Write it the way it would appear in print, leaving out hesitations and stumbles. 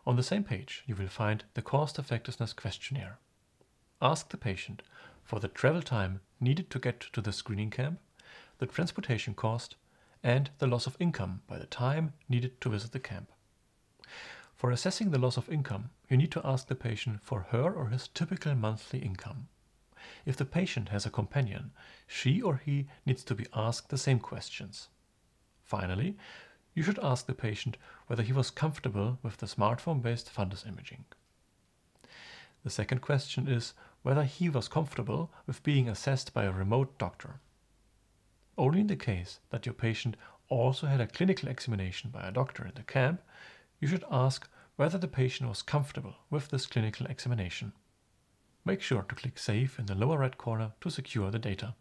On the same page, you will find the cost effectiveness questionnaire. Ask the patient for the travel time needed to get to the screening camp, the transportation cost, and the loss of income by the time needed to visit the camp. For assessing the loss of income, you need to ask the patient for her or his typical monthly income. If the patient has a companion, she or he needs to be asked the same questions. Finally, you should ask the patient whether he was comfortable with the smartphone-based fundus imaging. The second question is whether he was comfortable with being assessed by a remote doctor. Only in the case that your patient also had a clinical examination by a doctor in the camp, you should ask whether the patient was comfortable with this clinical examination. Make sure to click Save in the lower right corner to secure the data.